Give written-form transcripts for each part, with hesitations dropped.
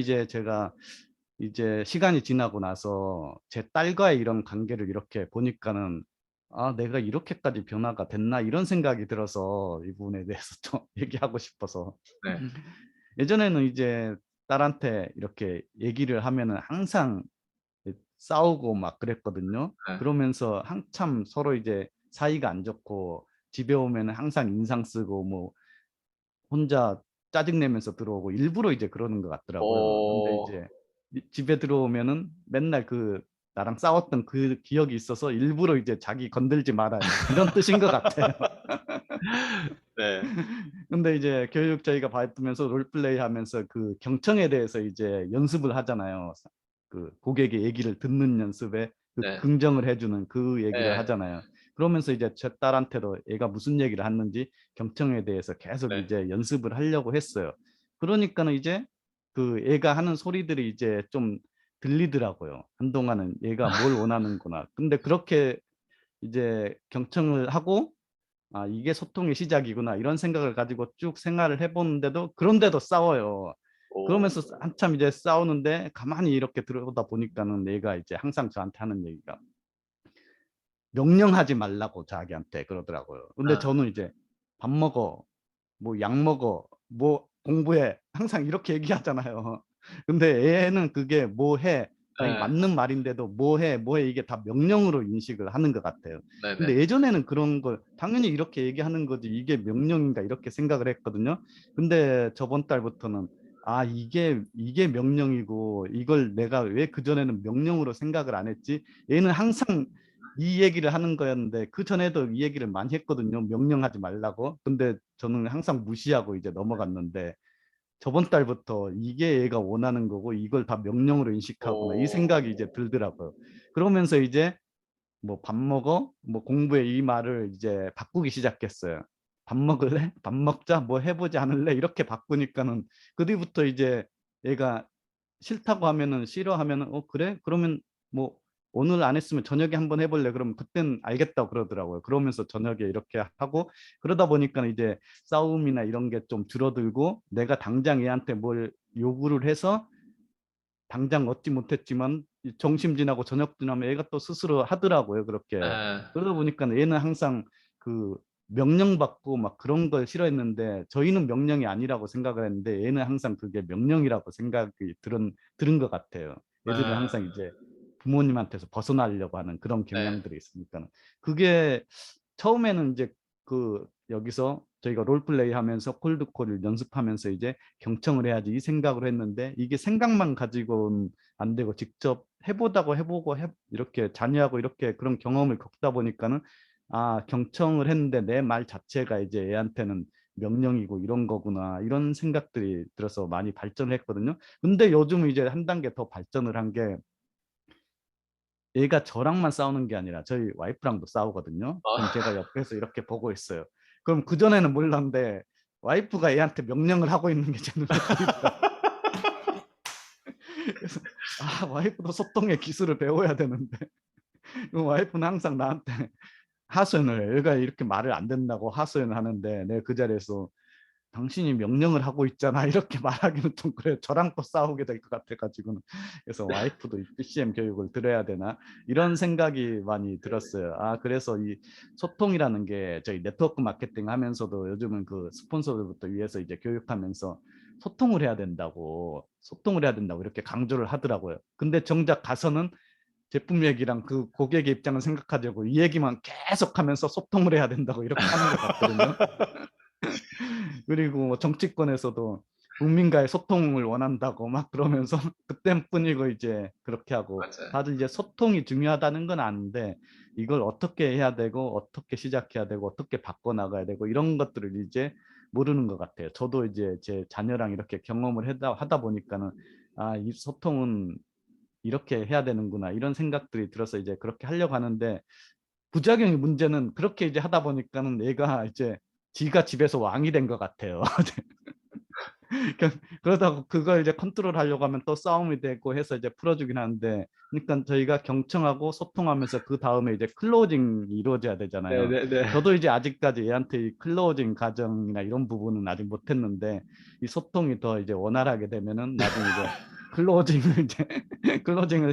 이제 제가 이제 시간이 지나고 나서 제 딸과의 이런 관계를 이렇게 보니까는 '아 내가 이렇게까지 변화가 됐나?' 이런 생각이 들어서 이 부분에 대해서 좀 얘기하고 싶어서. 네. 예전에는 이제 딸한테 이렇게 얘기를 하면은 항상 싸우고 막 그랬거든요. 네. 그러면서 한참 서로 이제 사이가 안 좋고 집에 오면은 항상 인상 쓰고 뭐 혼자 짜증 내면서 들어오고 일부러 이제 그러는 것 같더라고요. 근데 어. 이제 집에 들어오면은 맨날 그 나랑 싸웠던 그 기억이 있어서 일부러 이제 "자기 건들지 마라." 이런 뜻인 것 같아요. 네. 근데 이제 교육 저희가 받으면서 롤플레이 하면서 그 경청에 대해서 이제 연습을 하잖아요. 그 고객의 얘기를 듣는 연습에 그 네. 긍정을 해 주는 그 얘기를 예. 하잖아요. 그러면서 이제 제 딸한테도 얘가 무슨 얘기를 하는지 경청에 대해서 계속 네. 이제 연습을 하려고 했어요. 그러니까는 이제 그 얘가 하는 소리들이 이제 좀 들리더라고요. 한동안은 '얘가 뭘 원하는구나.' 근데 그렇게 이제 경청을 하고 '아 이게 소통의 시작이구나.' 이런 생각을 가지고 쭉 생활을 해 보는데도 그런데도 싸워요. 오. 그러면서 한참 이제 싸우는데 가만히 이렇게 들여다 보니까는 얘가 이제 항상 저한테 하는 얘기가 명령하지 말라고 자기한테 그러더라고요. 근데 아. 저는 이제 "밥 먹어." 뭐 "약 먹어." 뭐 "공부해." 항상 이렇게 얘기하잖아요. 근데 애는 그게 "뭐 해." 자기 예. 맞는 말인데도 "뭐 해, 뭐 해." 이게 다 명령으로 인식을 하는 것 같아요. 근데 네네. 예전에는 그런 걸 '당연히 이렇게 얘기하는 거지 이게 명령인가.' 이렇게 생각을 했거든요. 근데 저번 달부터는 '아 이게 명령이고 이걸 내가 왜 그전에는 명령으로 생각을 안 했지?' 얘는 항상 이 얘기를 하는 거였는데 그전에도 이 얘기를 많이 했거든요, 명령하지 말라고. 근데 저는 항상 무시하고 이제 넘어갔는데 저번 달부터 '이게 얘가 원하는 거고 이걸 다 명령으로 인식하구나.' 이 오. 생각이 이제 들더라고요. 그러면서 이제 뭐 "밥 먹어?" 뭐 "공부해." 이 말을 이제 바꾸기 시작했어요. "밥 먹을래? 밥 먹자. 뭐 해 보지 않을래?" 이렇게 바꾸니까는 그 뒤부터 이제 얘가 싫다고 하면은 싫어하면은 "어 그래? 그러면 뭐 오늘 안 했으면 저녁에 한번 해 볼래?" 그러면 그땐 알겠다고 그러더라고요. 그러면서 저녁에 이렇게 하고 그러다 보니까는 이제 싸움이나 이런 게 좀 줄어들고 내가 당장 얘한테 뭘 요구를 해서 당장 얻지 못했지만 이 점심 지나고 저녁 지나면 애가 또 스스로 하더라고요 그렇게. 예. 그러다 보니까는 얘는 항상 그 명령받고 막 그런 걸 싫어했는데 저희는 명령이 아니라고 생각을 했는데 얘는 항상 그게 명령이라고 생각이 들은 것 같아요. 애들은 예. 항상 이제 부모님한테서 벗어나려고 하는 그런 네. 경향들이 있으니까는. 그게 처음에는 이제 그 여기서 저희가 롤플레이 하면서 콜드콜을 연습하면서 이제 '경청을 해야지.' 이 생각으로 했는데 이게 생각만 가지고는 안 되고 직접 해 보고 이렇게 자녀하고 이렇게 그런 경험을 겪다 보니까는 '아 경청을 했는데 내 말 자체가 이제 애한테는 명령이고 이런 거구나.' 이런 생각들이 들어서 많이 발전을 했거든요. 근데 요즘은 이제 한 단계 더 발전을 한 게 얘가 저랑만 싸우는 게 아니라 저희 와이프랑도 싸우거든요. 그럼 아. 제가 옆에서 이렇게 보고 있어요. 그럼 그전에는 몰랐는데 와이프가 얘한테 명령을 하고 있는 게 제 눈에 보이더라고요. 그래서 '아 와이프도 소통의 기술을 배워야 되는데.' 그럼 와이프는 항상 나한테 하소연을 해요. 얘가 이렇게 말을 안 듣는다고 하소연을 하는데 내가 그 자리에서 "당신이 명령을 하고 있잖아." 이렇게 말하기는 좀 그래요. 저랑 또 싸우게 될 것 같아 가지고는. 그래서 '와이프도 이 PCM 교육을 들어야 되나?' 이런 생각이 많이 네네. 들었어요. 아 그래서 이 소통이라는 게 저희 네트워크 마케팅 하면서도 요즘은 그 스폰서들부터 위해서 이제 교육하면서 "소통을 해야 된다고." 이렇게 강조를 하더라고요. 근데 정작 가서는 제품 얘기랑 그 고객의 입장을 생각하지 않고 이 얘기만 계속하면서 "소통을 해야 된다."고 이렇게 하는 것 같거든요. 그리고 뭐 정치권에서도 국민과의 소통을 원한다고 막 그러면서 그때뿐이고 이제 그렇게 하고 맞아요. 다들 이제 소통이 중요하다는 건 아는데 이걸 어떻게 해야 되고 어떻게 시작해야 되고 어떻게 바꿔 나가야 되고 이런 것들을 이제 모르는 것 같아요. 저도 이제 제 자녀랑 이렇게 경험을 하다 보니까는 '아 이 소통은 이렇게 해야 되는구나.' 이런 생각들이 들어서 이제 그렇게 하려고 하는데 부작용의 문제는 그렇게 이제 하다 보니까는 얘가 이제 지가 집에서 왕이 된 것 같아요. 그러다가 그걸 이제 컨트롤하려고 하면 또 싸움이 되고 해서 이제 풀어주긴 하는데, 그러니까 저희가 경청하고 소통하면서 그 다음에 이제 클로징이 이루어져야 되잖아요. 네네네. 저도 이제 아직까지 얘한테 이 클로징 과정이나 이런 부분은 아직 못했는데, 이 소통이 더 이제 원활하게 되면은 나중에 이제 클로징을 이제 클로징을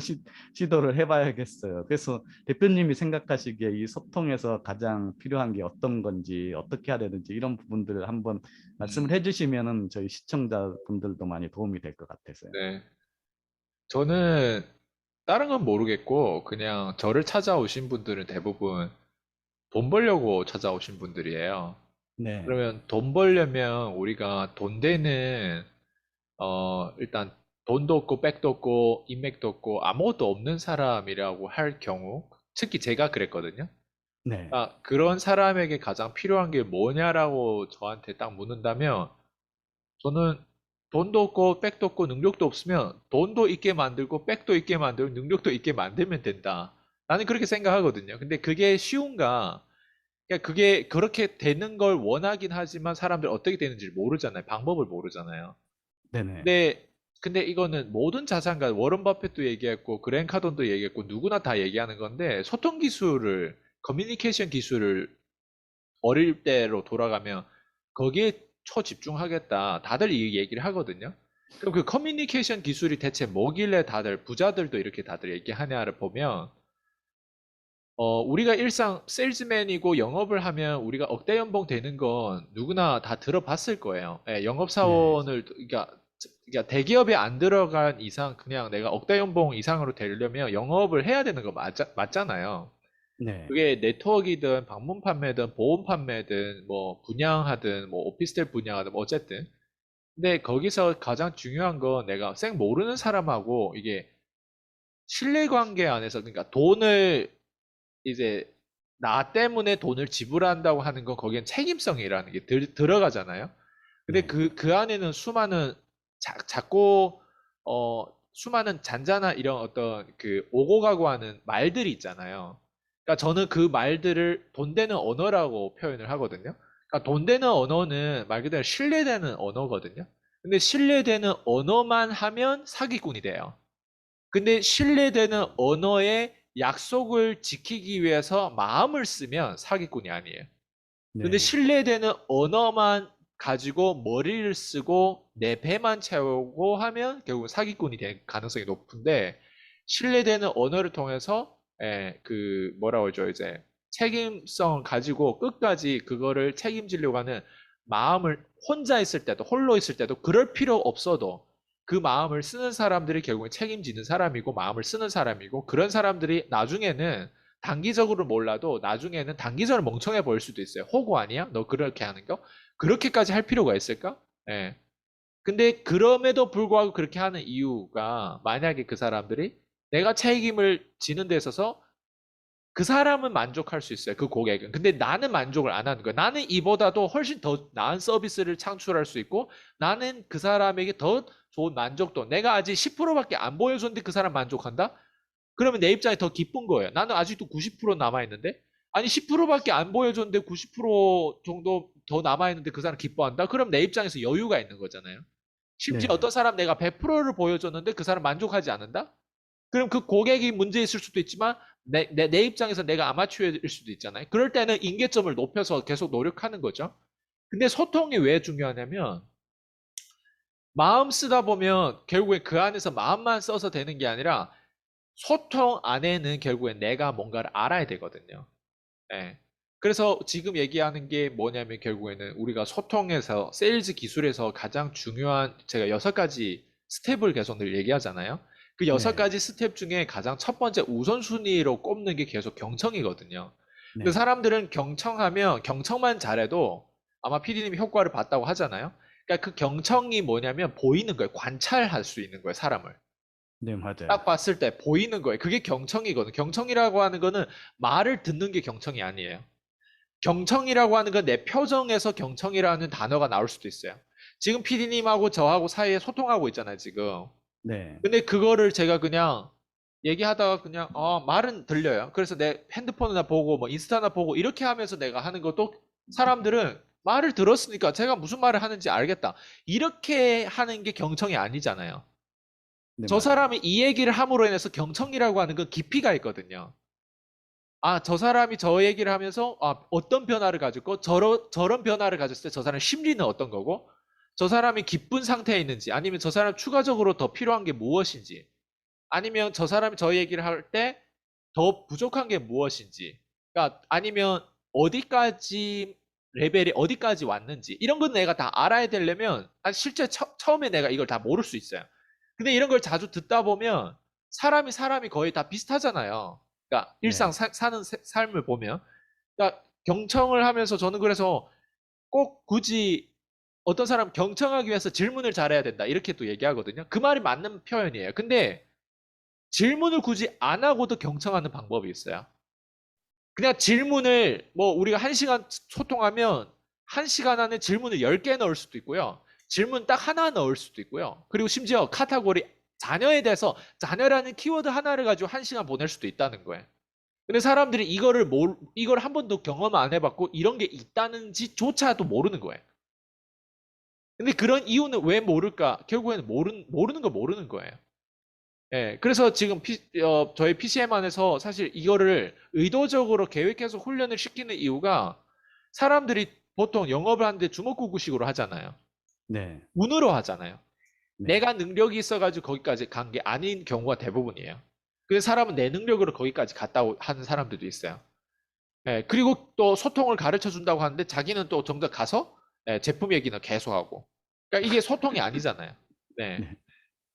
시도를 해봐야겠어요. 그래서 대표님이 생각하시기에 이 소통에서 가장 필요한 게 어떤 건지, 어떻게 해야 되는지 이런 부분들을 한번 말씀을 음, 해주시면은 저희 시청자분들도 많이 도움이 될 것 같아서요. 네. 저는 다른 건 모르겠고, 그냥 저를 찾아오신 분들은 대부분 돈 벌려고 찾아오신 분들이에요. 네, 그러면 돈 벌려면 우리가 돈 되는, 일단 돈도 없고 백도 없고 인맥도 없고 아무것도 없는 사람이라고 할 경우, 특히 제가 그랬거든요. 네, 아, 그런 사람에게 가장 필요한 게 뭐냐라고 저한테 딱 묻는다면, 저는 돈도 없고 백도 없고 능력도 없으면 돈도 있게 만들고 백도 있게 만들고 능력도 있게 만들면 된다. 나는 그렇게 생각하거든요. 근데 그게 쉬운가? 그러니까 그게 그렇게 되는 걸 원하긴 하지만 사람들 어떻게 되는지 모르잖아요. 방법을 모르잖아요. 네네, 근데 이거는 모든 자산가, 워런 버핏도 얘기했고 그랜 카돈도 얘기했고 누구나 다 얘기하는 건데, 소통 기술을, 커뮤니케이션 기술을 어릴 때로 돌아가면 거기에 초집중하겠다. 다들 이 얘기를 하거든요. 그럼 그 커뮤니케이션 기술이 대체 뭐길래 다들 부자들도 이렇게 다들 얘기하냐를 보면, 우리가 일상 세일즈맨이고 영업을 하면 우리가 억대 연봉 되는 건 누구나 다 들어봤을 거예요. 예, 네, 영업사원을, 그러니까 대기업에 안 들어간 이상 그냥 내가 억대 연봉 이상으로 되려면 영업을 해야 되는 거 맞잖아요. 네, 그게 네트워크이든 방문 판매든 보험 판매든 뭐 분양하든 뭐 오피스텔 분양하든 뭐 어쨌든. 근데 거기서 가장 중요한 건 내가 생 모르는 사람하고 이게 신뢰관계 안에서, 그러니까 돈을 이제 나 때문에 돈을 지불한다고 하는 건 거기엔 책임성이라는 게 들어가잖아요. 근데 네, 그 안에는 수많은 작고 수많은 잔잔한 이런 어떤 그 오고 가고 하는 말들이 있잖아요. 그러니까 저는 그 말들을 돈 되는 언어라고 표현을 하거든요. 그러니까 돈 되는 언어는 말 그대로 신뢰되는 언어거든요. 근데 신뢰되는 언어만 하면 사기꾼이 돼요. 근데 신뢰되는 언어의 약속을 지키기 위해서 마음을 쓰면 사기꾼이 아니에요. 근데 네, 신뢰되는 언어만 가지고 머리를 쓰고 내 배만 채우고 하면 결국 사기꾼이 될 가능성이 높은데, 신뢰되는 언어를 통해서 그 뭐라고 하죠, 이제 책임성을 가지고 끝까지 그거를 책임지려고 하는 마음을, 혼자 있을 때도 홀로 있을 때도 그럴 필요 없어도 그 마음을 쓰는 사람들이 결국에 책임지는 사람이고 마음을 쓰는 사람이고, 그런 사람들이 나중에는 단기적으로 몰라도 나중에는 단기적으로 멍청해 보일 수도 있어요. 호구 아니야? 너 그렇게 하는 거? 그렇게까지 할 필요가 있을까? 예. 근데 그럼에도 불구하고 그렇게 하는 이유가, 만약에 그 사람들이 내가 책임을 지는 데 있어서 그 사람은 만족할 수 있어요. 그 고객은. 근데 나는 만족을 안 하는 거야. 나는 이보다도 훨씬 더 나은 서비스를 창출할 수 있고, 나는 그 사람에게 더 좋은 만족도, 내가 아직 10%밖에 안 보여줬는데 그 사람 만족한다? 그러면 내 입장이 더 기쁜 거예요. 나는 아직도 90% 남아있는데, 아니 10%밖에 안 보여줬는데 90% 정도 더 남아있는데 그 사람 기뻐한다? 그럼 내 입장에서 여유가 있는 거잖아요. 심지어 네, 어떤 사람 내가 100%를 보여줬는데 그 사람 만족하지 않는다? 그럼 그 고객이 문제 있을 수도 있지만 내 입장에서 내가 아마추어일 수도 있잖아요. 그럴 때는 임계점을 높여서 계속 노력하는 거죠. 근데 소통이 왜 중요하냐면, 마음 쓰다 보면 결국에 그 안에서 마음만 써서 되는 게 아니라 소통 안에는 결국엔 내가 뭔가를 알아야 되거든요. 예. 그래서 지금 얘기하는 게 뭐냐면, 결국에는 우리가 소통에서, 세일즈 기술에서 가장 중요한, 제가 6가지 스텝을 계속 늘 얘기하잖아요. 그 여섯 네, 가지 스텝 중에 가장 첫 번째 우선순위로 꼽는 게 계속 경청이거든요. 근데 네, 사람들은 경청하면 경청만 잘해도 아마 PD님이 효과를 봤다고 하잖아요. 그러니까 그 경청이 뭐냐면 보이는 거예요. 관찰할 수 있는 거예요, 사람을. 네, 맞아요. 딱 봤을 때 보이는 거예요. 그게 경청이거든. 경청이라고 하는 거는 말을 듣는 게 경청이 아니에요. 경청이라고 하는 건 내 표정에서 경청이라는 단어가 나올 수도 있어요. 지금 PD님하고 저하고 사이에 소통하고 있잖아요, 지금. 네, 근데 그거를 제가 그냥 얘기하다가 그냥, 말은 들려요. 그래서 내 핸드폰이나 보고, 뭐 인스타나 보고, 이렇게 하면서 내가 하는 것도 사람들은 말을 들었으니까 제가 무슨 말을 하는지 알겠다. 이렇게 하는 게 경청이 아니잖아요. 네, 저 맞아요. 사람이 이 얘기를 함으로 인해서 경청이라고 하는 건 깊이가 있거든요. 아, 저 사람이 저 얘기를 하면서 어떤 변화를 가졌고 저런 변화를 가졌을 때 저 사람 심리는 어떤 거고 저 사람이 기쁜 상태에 있는지 아니면 저 사람 추가적으로 더 필요한 게 무엇인지 아니면 저 사람이 저 얘기를 할 때 더 부족한 게 무엇인지 그러니까 아니면 어디까지 레벨이 어디까지 왔는지 이런 건 내가 다 알아야 되려면 실제 처음에 내가 이걸 다 모를 수 있어요. 근데 이런 걸 자주 듣다 보면 사람이 거의 다 비슷하잖아요. 그러니까 일상 네. 사는 삶을 보면 그러니까 경청을 하면서 저는 그래서 꼭 굳이 어떤 사람 경청하기 위해서 질문을 잘해야 된다 이렇게 또 얘기하거든요. 그 말이 맞는 표현이에요. 근데 질문을 굳이 안 하고도 경청하는 방법이 있어요. 그냥 질문을 뭐 우리가 1시간 소통하면 1시간 안에 질문을 10개 넣을 수도 있고요. 질문 딱 하나 넣을 수도 있고요. 그리고 심지어 카테고리 자녀에 대해서 자녀라는 키워드 하나를 가지고 1시간 보낼 수도 있다는 거예요. 근데 사람들이 이걸 한 번도 경험 안 해봤고 이런 게 있다는지조차도 모르는 거예요. 근데 그런 이유는 왜 모를까? 결국에는 모르는 거 모르는 거예요. 예, 그래서 지금 저희 PCM 안에서 사실 이거를 의도적으로 계획해서 훈련을 시키는 이유가 사람들이 보통 영업을 하는데 주먹구구식으로 하잖아요. 네. 운으로 하잖아요. 네. 내가 능력이 있어가지고 거기까지 간 게 아닌 경우가 대부분이에요. 그래서 사람은 내 능력으로 거기까지 갔다 하는 사람들도 있어요. 예, 그리고 또 소통을 가르쳐 준다고 하는데 자기는 또 정작 가서 제품 얘기는 계속하고. 그러니까 이게 소통이 아니잖아요. 네. 네.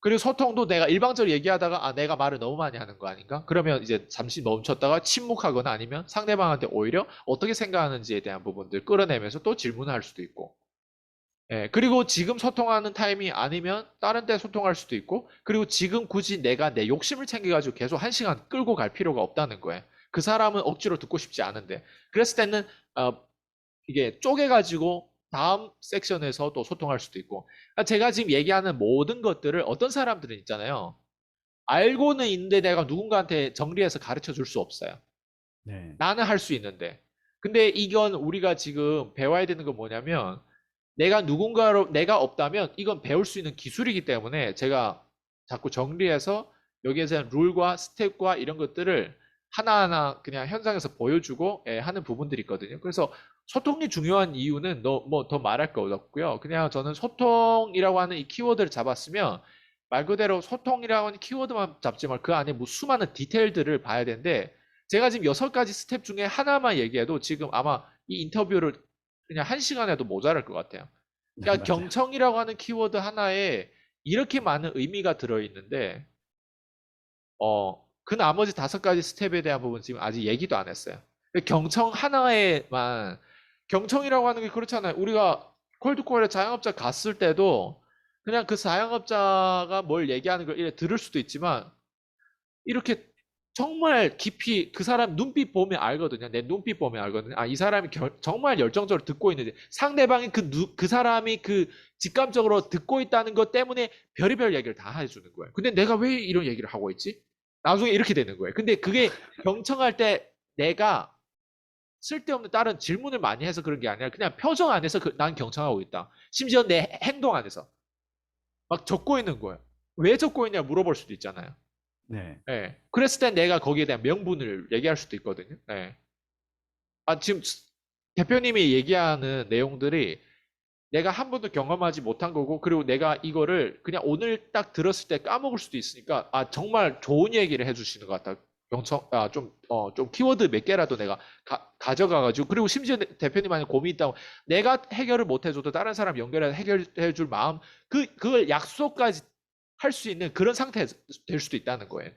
그리고 소통도 내가 일방적으로 얘기하다가 내가 말을 너무 많이 하는 거 아닌가? 그러면 이제 잠시 멈췄다가 침묵하거나 아니면 상대방한테 오히려 어떻게 생각하는지에 대한 부분들 끌어내면서 또 질문을 할 수도 있고. 예, 그리고 지금 소통하는 타임이 아니면 다른 때 소통할 수도 있고, 그리고 지금 굳이 내가 내 욕심을 챙겨가지고 계속 1시간 끌고 갈 필요가 없다는 거예요. 그 사람은 억지로 듣고 싶지 않은데. 그랬을 때는, 어, 이게 쪼개가지고 다음 섹션에서 또 소통할 수도 있고. 그러니까 제가 지금 얘기하는 모든 것들을 어떤 사람들은 있잖아요. 알고는 있는데 내가 누군가한테 정리해서 가르쳐 줄 수 없어요. 네. 나는 할 수 있는데. 근데 이건 우리가 지금 배워야 되는 건 뭐냐면, 내가 없다면 이건 배울 수 있는 기술이기 때문에 제가 자꾸 정리해서 여기에서 룰과 스텝과 이런 것들을 하나하나 그냥 현장에서 보여주고 하는 부분들이 있거든요. 그래서 소통이 중요한 이유는 뭐 더 말할 거 없고요. 그냥 저는 소통이라고 하는 이 키워드를 잡았으면 말 그대로 소통이라고 하는 키워드만 잡지 말고 그 안에 뭐 수많은 디테일들을 봐야 되는데 제가 지금 6가지 스텝 중에 하나만 얘기해도 지금 아마 이 인터뷰를 그냥 1시간 해도 모자랄 것 같아요. 네, 그러니까 맞아요. 경청이라고 하는 키워드 하나에 이렇게 많은 의미가 들어있는데 그 나머지 5가지 스텝에 대한 부분 지금 아직 얘기도 안 했어요. 경청 하나에만 경청이라고 하는 게 그렇잖아요. 우리가 콜드콜에 자영업자 갔을 때도 그냥 그 자영업자가 뭘 얘기하는 걸 이렇게 들을 수도 있지만 이렇게 정말 깊이 그 사람 눈빛 보면 알거든요. 내 눈빛 보면 알거든요. 이 사람이 정말 열정적으로 듣고 있는지 상대방이 그 사람이 그 직감적으로 듣고 있다는 것 때문에 별의별 얘기를 다 해주는 거예요. 근데 내가 왜 이런 얘기를 하고 있지? 나중에 이렇게 되는 거예요. 근데 그게 경청할 때 내가 쓸데없는 다른 질문을 많이 해서 그런 게 아니라 그냥 표정 안에서 난 경청하고 있다. 심지어 내 행동 안에서 막 적고 있는 거예요. 왜 적고 있냐 물어볼 수도 있잖아요. 네. 예. 그랬을 때 내가 거기에 대한 명분을 얘기할 수도 있거든요. 예. 지금 대표님이 얘기하는 내용들이 내가 한 번도 경험하지 못한 거고, 그리고 내가 이거를 그냥 오늘 딱 들었을 때 까먹을 수도 있으니까, 정말 좋은 얘기를 해주시는 것 같다. 좀 키워드 몇 개라도 내가 가져가가지고, 그리고 심지어 대표님한테 고민 있다고, 내가 해결을 못 해줘도 다른 사람 연결해서 해결해 줄 마음, 그걸 약속까지 할 수 있는 그런 상태 될 수도 있다는 거예요.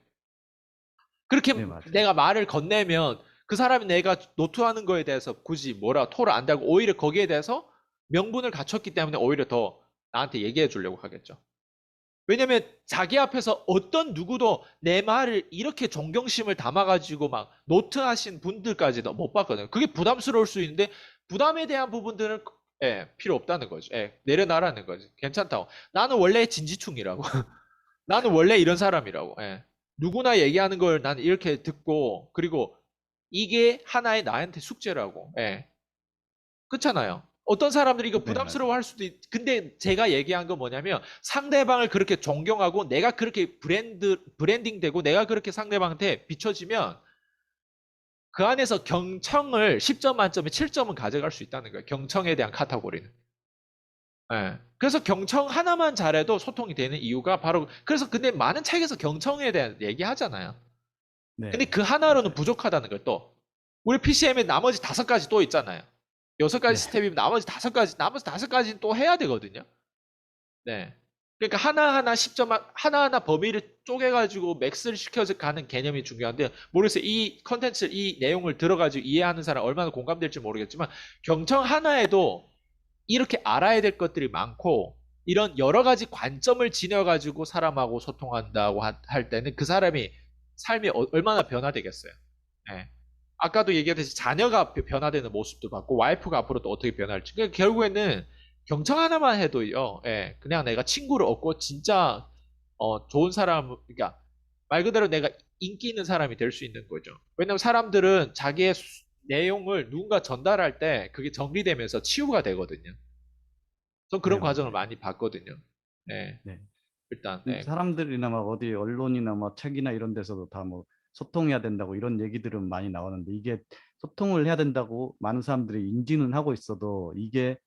그렇게 네, 맞아요. 내가 말을 건네면 그 사람이 내가 노트하는 거에 대해서 굳이 뭐라 토를 안 달고 오히려 거기에 대해서 명분을 갖췄기 때문에 오히려 더 나한테 얘기해 주려고 하겠죠. 왜냐면 자기 앞에서 어떤 누구도 내 말을 이렇게 존경심을 담아가지고 막 노트하신 분들까지도 못 봤거든요. 그게 부담스러울 수 있는데 부담에 대한 부분들은 필요 없다는 거죠. 내려놔라는 거죠. 괜찮다고. 나는 원래 진지충이라고. 나는 원래 이런 사람이라고. 누구나 얘기하는 걸 나는 이렇게 듣고 그리고 이게 하나의 나한테 숙제라고. 그렇잖아요. 어떤 사람들이 이거 네, 맞아요. 부담스러워할 수도 근데 제가 얘기한 건 뭐냐면 상대방을 그렇게 존경하고 내가 그렇게 브랜딩되고 내가 그렇게 상대방한테 비춰지면 그 안에서 경청을 10점 만점에 7점은 가져갈 수 있다는 거예요. 경청에 대한 카테고리는. 예. 그래서 경청 하나만 잘해도 소통이 되는 이유가 바로 그래서 근데 많은 책에서 경청에 대한 얘기하잖아요. 근데 네, 그 하나로는 맞아요. 부족하다는 걸 또. 우리 PCM에 나머지 5가지 또 있잖아요. 6가지 네, 스텝이면 나머지 다섯 가지는 또 해야 되거든요. 네. 그러니까 하나하나 10점, 하나하나 범위를 쪼개가지고 맥스를 시켜서 가는 개념이 중요한데, 모르겠어요. 이 컨텐츠, 이 내용을 들어가지고 이해하는 사람 얼마나 공감될지 모르겠지만, 경청 하나에도 이렇게 알아야 될 것들이 많고, 이런 여러 가지 관점을 지녀가지고 사람하고 소통한다고 할 때는 그 사람이 삶이 얼마나 변화되겠어요. 예. 아까도 얘기했듯이 자녀가 변화되는 모습도 봤고 와이프가 앞으로 또 어떻게 변할지. 그러니까 결국에는 경청 하나만 해도요. 예, 그냥 내가 친구를 얻고 진짜 좋은 사람, 그러니까 말 그대로 내가 인기 있는 사람이 될 수 있는 거죠. 왜냐면 사람들은 자기의 내용을 누군가 전달할 때 그게 정리되면서 치유가 되거든요. 전 그런 네, 과정을 맞아요. 많이 봤거든요. 네, 네. 일단 네. 사람들이나 막 어디 언론이나 뭐 책이나 이런 데서도 다 뭐 소통해야 된다고 이런 얘기들은 많이 나오는데 이게 소통을 해야 된다고 많은 사람들이 인지는 하고 있어도 이게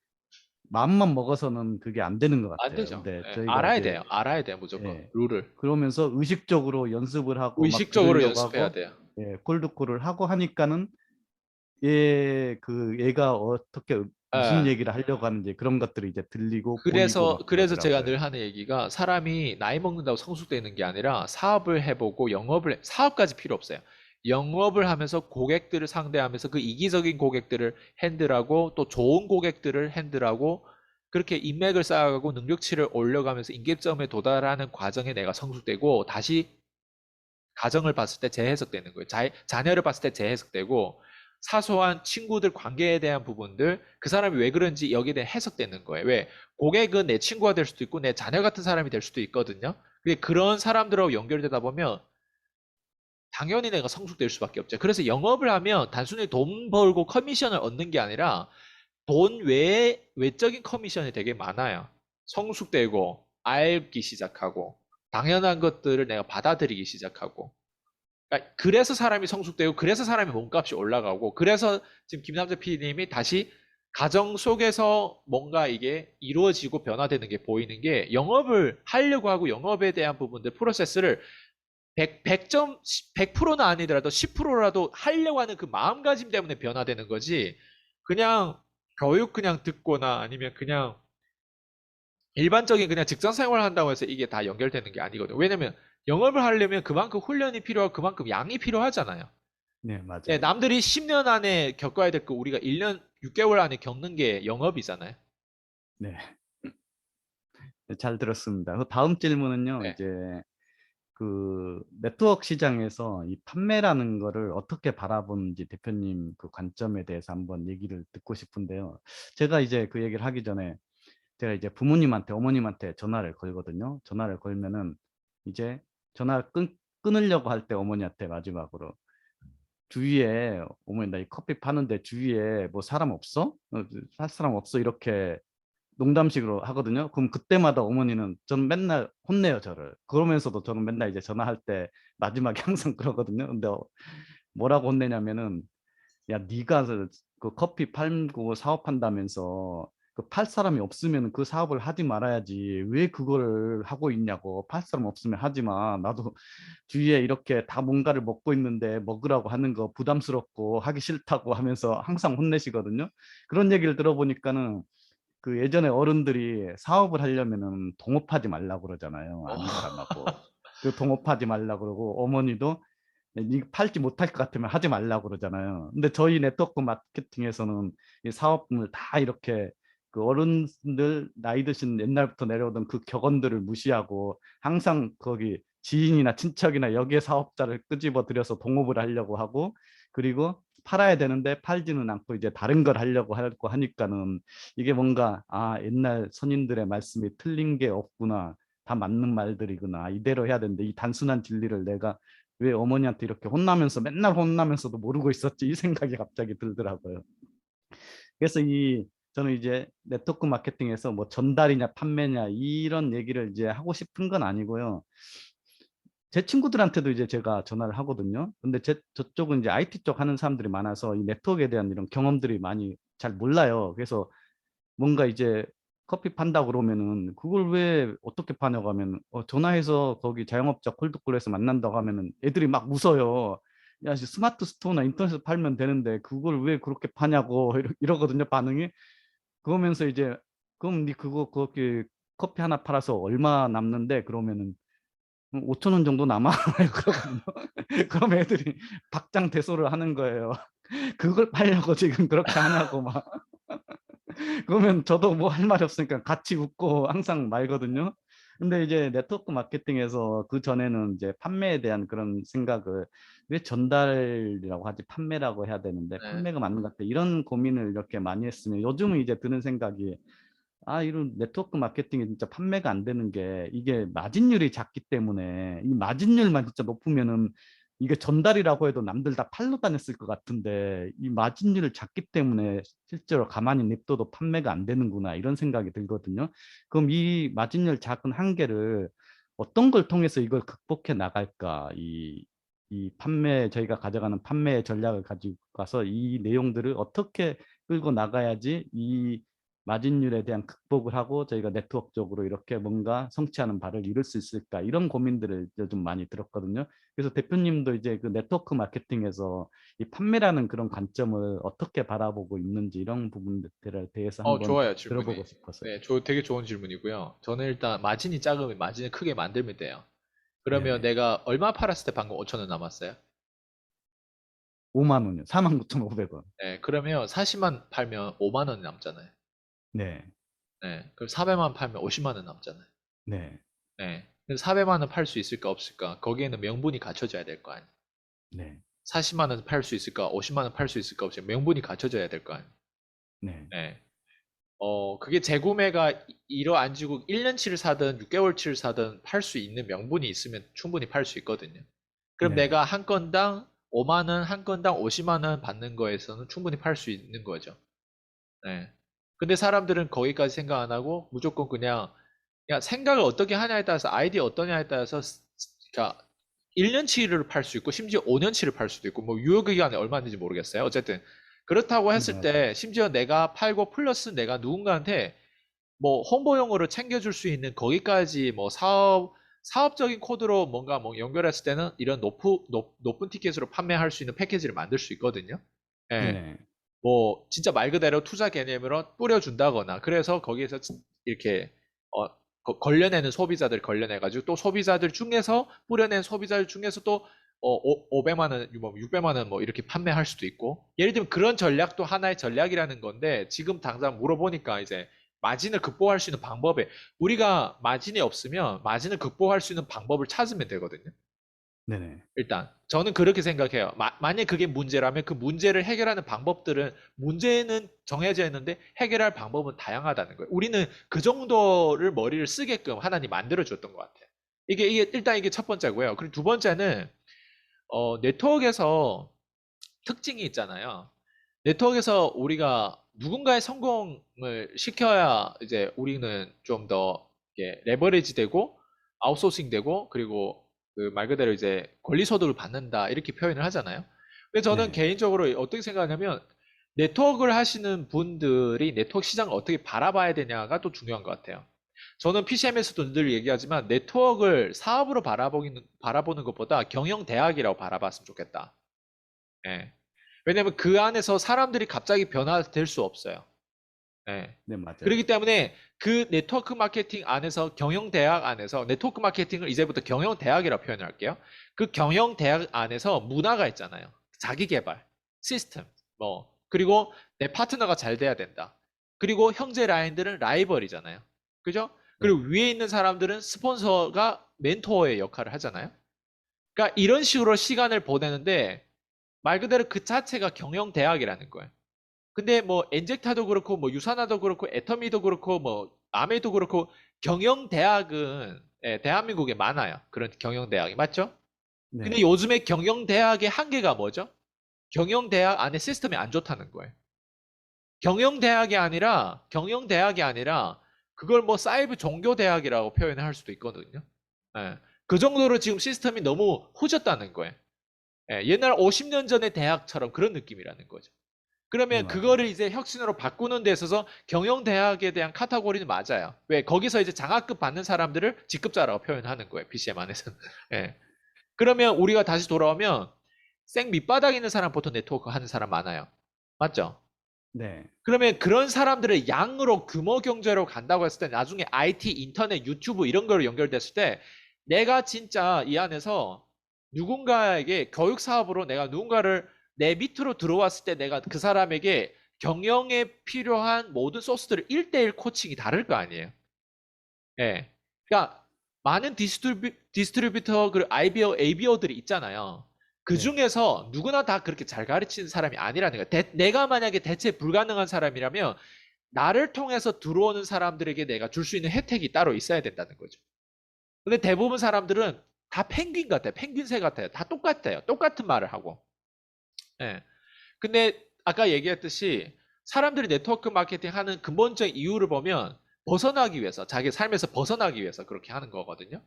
마음만 먹어서는 그게 안 되는 것 안 같아요. 되죠. 근데 예, 저희가 알아야 이제 돼요. 알아야 돼요, 무조건 예, 룰을. 그러면서 의식적으로 연습을 하고 막 의식적으로 들으려고 연습해야 하고 돼요. 예, 콜드콜을 하고 하니까는 얘가 어떻게 무슨 예. 얘기를 하려고 하는지 그런 것들이 이제 들리고 보이고 그래서 막 제가 그러더라고요. 늘 하는 얘기가 사람이 나이 먹는다고 성숙되는 게 아니라 사업을 해보고 사업까지 필요 없어요. 영업을 하면서 고객들을 상대하면서 그 이기적인 고객들을 핸들하고 또 좋은 고객들을 핸들하고 그렇게 인맥을 쌓아가고 능력치를 올려가면서 임계점에 도달하는 과정에 내가 성숙되고 다시 가정을 봤을 때 재해석되는 거예요. 자녀를 봤을 때 재해석되고 사소한 친구들 관계에 대한 부분들 그 사람이 왜 그런지 여기에 대해 해석되는 거예요. 왜? 고객은 내 친구가 될 수도 있고 내 자녀 같은 사람이 될 수도 있거든요. 근데 그런 사람들하고 연결되다 보면 당연히 내가 성숙될 수밖에 없죠. 그래서 영업을 하면 단순히 돈 벌고 커미션을 얻는 게 아니라 돈 외에 외적인 커미션이 되게 많아요. 성숙되고 알기 시작하고 당연한 것들을 내가 받아들이기 시작하고 그러니까 그래서 사람이 성숙되고 그래서 사람이 몸값이 올라가고 그래서 지금 김남재 PD님이 다시 가정 속에서 뭔가 이게 이루어지고 변화되는 게 보이는 게 영업을 하려고 하고 영업에 대한 부분들 프로세스를 100점 100%는 아니더라도 10%라도 하려고 하는 그 마음가짐 때문에 변화되는 거지 그냥 교육 그냥 듣거나 아니면 그냥 일반적인 그냥 직장 생활을 한다고 해서 이게 다 연결되는 게 아니거든요. 왜냐면 영업을 하려면 그만큼 훈련이 필요하고 그만큼 양이 필요하잖아요. 네, 네, 맞아요. 남들이 10년 안에 겪어야 될 거 우리가 1년 6개월 안에 겪는 게 영업이잖아요. 네. 네, 잘 들었습니다. 그 다음 질문은요. 네. 이제 그 네트워크 시장에서 이 판매라는 거를 어떻게 바라보는지 대표님 그 관점에 대해서 한번 얘기를 듣고 싶은데요. 제가 이제 그 얘기를 하기 전에 제가 이제 부모님한테 어머님한테 전화를 걸거든요. 전화를 걸면은 이제 전화를 끊으려고 할 때 어머니한테 마지막으로 주위에 어머니 나 이 커피 파는데 주위에 뭐 사람 없어? 살 사람 없어? 이렇게 농담식으로 하거든요. 그럼 그때마다 어머니는 저는 맨날 혼내요, 저를. 그러면서도 저는 맨날 이제 전화할 때 마지막에 항상 그러거든요. 근데 뭐라고 혼내냐면은 야, 네가 그 커피 팔고 사업한다면서 그 팔 사람이 없으면 그 사업을 하지 말아야지. 왜 그거를 하고 있냐고. 팔 사람 없으면 하지 마. 나도 주위에 이렇게 다 뭔가를 먹고 있는데 먹으라고 하는 거 부담스럽고 하기 싫다고 하면서 항상 혼내시거든요. 그런 얘기를 들어보니까는 그 예전에 어른들이 사업을 하려면은 동업하지 말라고 그러잖아요. 어, 아는 사람하고. 그 동업하지 말라고 그러고 어머니도 이 팔지 못할 것 같으면 하지 말라고 그러잖아요. 근데 저희 네트워크 마케팅에서는 이 사업을 다 이렇게 그 어른들 나이 드신 옛날부터 내려오던 그 격언들을 무시하고 항상 거기 지인이나 친척이나 여기에 사업자를 끄집어 들여서 동업을 하려고 하고 그리고 팔아야 되는데 팔지는 않고 이제 다른 걸 하려고 하니까는 이게 뭔가 아 옛날 선임들의 말씀이 틀린 게 없구나. 다 맞는 말들이구나. 이대로 해야 되는데 이 단순한 진리를 내가 왜 어머니한테 이렇게 혼나면서 맨날 혼나면서도 모르고 있었지 이 생각이 갑자기 들더라고요. 그래서 이 저는 이제 네트워크 마케팅에서 뭐 전달이냐 판매냐 이런 얘기를 이제 하고 싶은 건 아니고요. 제 친구들한테도 이제 제가 전화를 하거든요. 근데 저쪽은 이제 IT 쪽 하는 사람들이 많아서 이 네트워크에 대한 이런 경험들이 많이 잘 몰라요. 그래서 뭔가 이제 커피 판다 그러면은 그걸 왜 어떻게 파냐고 하면 전화해서 거기 자영업자 콜드콜에서 만난다고 하면은 애들이 막 웃어요. 야, 스마트 스토어나 인터넷에서 팔면 되는데 그걸 왜 그렇게 파냐고 이러거든요, 반응이. 그러면서 이제 그럼 니 그거 그렇게 커피 하나 팔아서 얼마 남는데 그러면은 5천 원 정도 남아 그러거든요. 그럼 애들이 박장대소를 하는 거예요. 그걸 팔려고 지금 그렇게 하냐고 막. 그러면 저도 뭐 할 말이 없으니까 같이 웃고 항상 말거든요. 근데 이제 네트워크 마케팅에서 그 전에는 이제 판매에 대한 그런 생각을 왜 전달이라고 하지 판매라고 해야 되는데 네. 판매가 맞는 것 같아 이런 고민을 이렇게 많이 했으면 요즘은 이제 드는 생각이 이런 네트워크 마케팅이 진짜 판매가 안 되는 게 이게 마진율이 작기 때문에 이 마진율만 진짜 높으면은 이게 전달이라고 해도 남들 다 팔로 다녔을 것 같은데 이 마진율을 작기 때문에 실제로 가만히 냅둬도 판매가 안 되는구나 이런 생각이 들거든요. 그럼 이 마진율 작은 한계를 어떤 걸 통해서 이걸 극복해 나갈까? 이 판매 저희가 가져가는 판매 전략을 가지고 가서 이 내용들을 어떻게 끌고 나가야지 이 마진율에 대한 극복을 하고 저희가 네트워크적으로 이렇게 뭔가 성취하는 바를 이룰 수 있을까 이런 고민들을 요즘 많이 들었거든요. 그래서 대표님도 이제 그 네트워크 마케팅에서 이 판매라는 그런 관점을 어떻게 바라보고 있는지 이런 부분들에 대해서 한번 좋아요, 질문이. 들어보고 싶어서요. 네, 되게 좋은 질문이고요. 저는 일단 마진이 작으면 마진을 크게 만들면 돼요. 그러면 네네. 내가 얼마 팔았을 때 방금 5천 원 남았어요? 5만 원이요. 49,500원. 네, 그러면 40만 팔면 5만 원이 남잖아요. 네. 네, 그럼 400만 팔면 50만 원 남잖아요. 네. 네, 그래서 400만 원 팔 수 있을까 없을까? 거기에는 명분이 갖춰져야 될 거 아니에요. 네. 40만 원 팔 수 있을까? 50만 원 팔 수 있을까 없을까? 명분이 갖춰져야 될 거 아니에요. 네. 네. 그게 재구매가 이뤄앉히고 1년치를 사든 6개월치를 사든 팔 수 있는 명분이 있으면 충분히 팔 수 있거든요. 그럼 네. 내가 한 건당 5만 원, 한 건당 50만 원 받는 거에서는 충분히 팔 수 있는 거죠. 네. 근데 사람들은 거기까지 생각 안 하고 무조건 그냥 생각을 어떻게 하냐에 따라서 아이디어 어떠냐에 따라서 그러니까 1년치를 팔 수 있고 심지어 5년치를 팔 수도 있고 뭐 유효기간이 얼마인지 모르겠어요. 어쨌든 그렇다고 네. 했을 때 심지어 내가 팔고 플러스 내가 누군가한테 뭐 홍보용으로 챙겨줄 수 있는 거기까지 뭐 사업적인 코드로 뭔가 뭐 연결했을 때는 이런 높은 티켓으로 판매할 수 있는 패키지를 만들 수 있거든요. 예. 네. 뭐 진짜 말 그대로 투자 개념으로 뿌려준다거나 그래서 거기에서 이렇게 어, 걸려내는 소비자들 걸려내가지고 또 소비자들 중에서 뿌려낸 소비자들 중에서 또 500만 원, 뭐 600만 원 뭐 이렇게 판매할 수도 있고 예를 들면 그런 전략도 하나의 전략이라는 건데 지금 당장 물어보니까 이제 마진을 극복할 수 있는 방법에 우리가 마진이 없으면 마진을 극복할 수 있는 방법을 찾으면 되거든요. 네. 일단 저는 그렇게 생각해요. 만약 그게 문제라면 그 문제를 해결하는 방법들은 문제는 정해져 있는데 해결할 방법은 다양하다는 거예요. 우리는 그 정도를 머리를 쓰게끔 하나님 만들어 줬던 것 같아요. 이게 일단 이게 첫 번째고요. 그리고 두 번째는 네트워크에서 특징이 있잖아요. 네트워크에서 우리가 누군가의 성공을 시켜야 이제 우리는 좀 더 레버리지 되고 아웃소싱 되고 그리고 그 말 그대로 이제 권리 소득을 받는다 이렇게 표현을 하잖아요. 근데 저는 네. 개인적으로 어떻게 생각하냐면 네트워크를 하시는 분들이 네트워크 시장을 어떻게 바라봐야 되냐가 또 중요한 것 같아요. 저는 PCM에서도 늘 얘기하지만 네트워크를 사업으로 바라보는 것보다 경영 대학이라고 바라봤으면 좋겠다. 예. 왜냐면 그 안에서 사람들이 갑자기 변화될 수 없어요. 예. 네, 맞아요. 그렇기 때문에 그 네트워크 마케팅 안에서 경영대학 안에서 네트워크 마케팅을 이제부터 경영대학이라고 표현을 할게요. 그 경영대학 안에서 문화가 있잖아요. 자기 개발, 시스템, 뭐, 그리고 내 파트너가 잘 돼야 된다. 그리고 형제 라인들은 라이벌이잖아요. 그죠? 네. 그리고 위에 있는 사람들은 스폰서가 멘토의 역할을 하잖아요. 그러니까 이런 식으로 시간을 보내는데 말 그대로 그 자체가 경영대학이라는 거예요. 근데 뭐 엔젝타도 그렇고 뭐 유산화도 그렇고 애터미도 그렇고 뭐 아메도 그렇고 경영대학은 대한민국에 많아요. 그런 경영대학이 맞죠? 근데 네. 요즘에 경영대학의 한계가 뭐죠? 경영대학 안에 시스템이 안 좋다는 거예요. 경영대학이 아니라 그걸 뭐 사이버 종교대학이라고 표현을 할 수도 있거든요. 예. 그 정도로 지금 시스템이 너무 후졌다는 거예요. 예, 옛날 50년 전의 대학처럼 그런 느낌이라는 거죠. 네, 그러면 맞아요. 그거를 이제 혁신으로 바꾸는 데 있어서 경영대학에 대한 카테고리는 맞아요. 왜? 거기서 이제 장학금 받는 사람들을 직급자라고 표현하는 거예요. BCM 안에서는. 예. 그러면 우리가 다시 돌아오면 생 밑바닥에 있는 사람 보통 네트워크 하는 사람 많아요. 맞죠? 네. 그러면 그런 사람들을 양으로 규모 경제로 간다고 했을 때 나중에 IT, 인터넷, 유튜브 이런 거로 연결됐을 때 내가 진짜 이 안에서 누군가에게 교육 사업으로 내가 누군가를 내 밑으로 들어왔을 때 내가 그 사람에게 경영에 필요한 모든 소스들을 1대1 코칭이 다를 거 아니에요. 예. 그러니까 많은 디스트리뷰터 그 ABO들이 있잖아요. 그 네. 중에서 누구나 다 그렇게 잘 가르치는 사람이 아니라는 거예요. 내가 만약에 대체 불가능한 사람이라면 나를 통해서 들어오는 사람들에게 내가 줄 수 있는 혜택이 따로 있어야 된다는 거죠. 근데 대부분 사람들은 다 펭귄 같아요. 펭귄새 같아요. 다 똑같아요. 똑같은 말을 하고. 예. 근데 아까 얘기했듯이 사람들이 네트워크 마케팅 하는 근본적인 이유를 보면 벗어나기 위해서, 자기 삶에서 벗어나기 위해서 그렇게 하는 거거든요.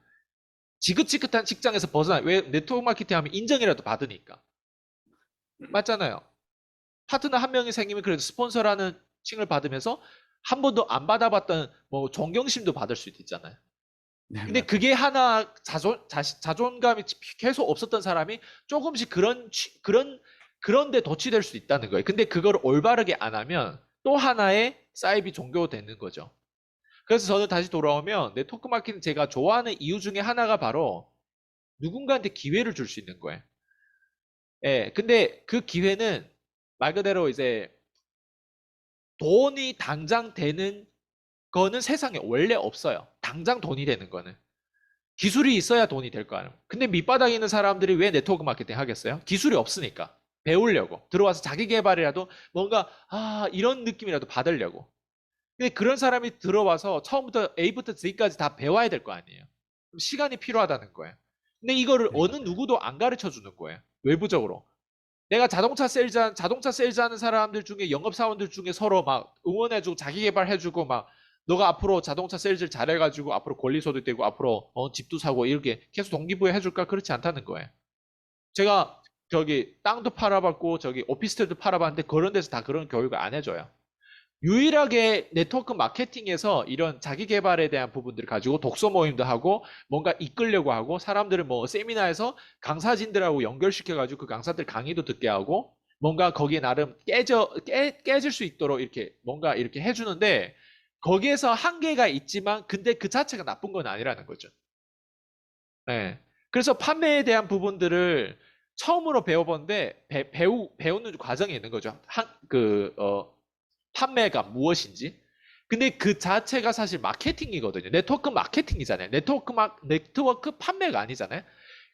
지긋지긋한 직장에서 왜 네트워크 마케팅 하면 인정이라도 받으니까. 맞잖아요. 파트너 한 명이 생기면 그래도 스폰서라는 칭을 받으면서 한 번도 안 받아봤던 뭐 존경심도 받을 수도 있잖아요. 네, 근데 맞아요. 그게 하나 자존감이 계속 없었던 사람이 조금씩 그런데 도취될 수 있다는 거예요. 근데 그걸 올바르게 안 하면 또 하나의 사이비 종교가 되는 거죠. 그래서 저는 다시 돌아오면 네트워크 마케팅 제가 좋아하는 이유 중에 하나가 바로 누군가한테 기회를 줄 수 있는 거예요. 예, 근데 그 기회는 말 그대로 이제 돈이 당장 되는 거는 세상에 원래 없어요. 당장 돈이 되는 거는. 기술이 있어야 돈이 될 거 아니에요. 근데 밑바닥에 있는 사람들이 왜 네트워크 마케팅 하겠어요? 기술이 없으니까. 배우려고. 들어와서 자기 개발이라도 뭔가, 이런 느낌이라도 받으려고. 근데 그런 사람이 들어와서 처음부터 A부터 Z까지 다 배워야 될 거 아니에요. 그럼 시간이 필요하다는 거예요. 근데 이거를 네, 어느 맞아요. 누구도 안 가르쳐 주는 거예요. 외부적으로. 내가 자동차 세일즈 하는 사람들 중에 영업사원들 중에 서로 막 응원해주고 자기 개발해주고 막 너가 앞으로 자동차 세일즈를 잘해가지고 앞으로 권리소득 되고 앞으로 집도 사고 이렇게 계속 동기부여 해줄까? 그렇지 않다는 거예요. 제가 저기 땅도 팔아봤고 저기 오피스텔도 팔아봤는데 그런 데서 다 그런 교육을 안 해줘요. 유일하게 네트워크 마케팅에서 이런 자기 개발에 대한 부분들을 가지고 독서 모임도 하고 뭔가 이끌려고 하고 사람들을 뭐 세미나에서 강사진들하고 연결시켜가지고 그 강사들 강의도 듣게 하고 뭔가 거기에 나름 깨질 수 있도록 이렇게 뭔가 이렇게 해주는데 거기에서 한계가 있지만 근데 그 자체가 나쁜 건 아니라는 거죠. 네. 그래서 판매에 대한 부분들을 처음으로 배워보는데 배우는 과정이 있는 거죠. 판매가 무엇인지. 근데 그 자체가 사실 마케팅이거든요. 네트워크 마케팅이잖아요. 네트워크 판매가 아니잖아요.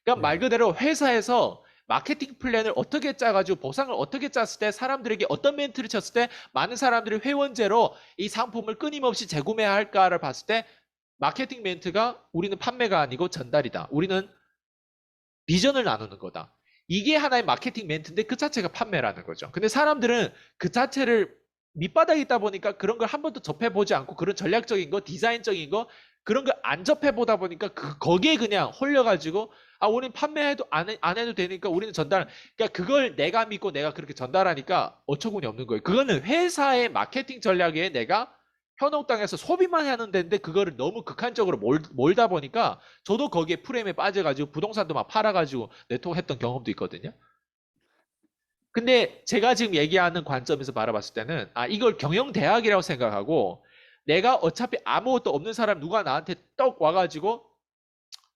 그러니까 말 네. 그대로 회사에서 마케팅 플랜을 어떻게 짜가지고 보상을 어떻게 짰을 때 사람들에게 어떤 멘트를 쳤을 때 많은 사람들이 회원제로 이 상품을 끊임없이 재구매할까를 봤을 때 마케팅 멘트가 우리는 판매가 아니고 전달이다. 우리는 비전을 나누는 거다. 이게 하나의 마케팅 멘트인데 그 자체가 판매라는 거죠. 근데 사람들은 그 자체를 밑바닥에 있다 보니까 그런 걸 한 번도 접해보지 않고 그런 전략적인 거, 디자인적인 거 그런 걸 안 접해보다 보니까 거기에 그냥 홀려가지고 우리는 판매해도 안 해도 되니까 우리는 그러니까 그걸 내가 믿고 내가 그렇게 전달하니까 어처구니 없는 거예요. 그거는 회사의 마케팅 전략에 내가 현혹당해서 소비만 하는 데인데 그거를 너무 극한적으로 몰다 보니까 저도 거기에 프레임에 빠져가지고 부동산도 막 팔아가지고 네트워크 했던 경험도 있거든요. 근데 제가 지금 얘기하는 관점에서 바라봤을 때는 이걸 경영대학이라고 생각하고 내가 어차피 아무것도 없는 사람 누가 나한테 떡 와가지고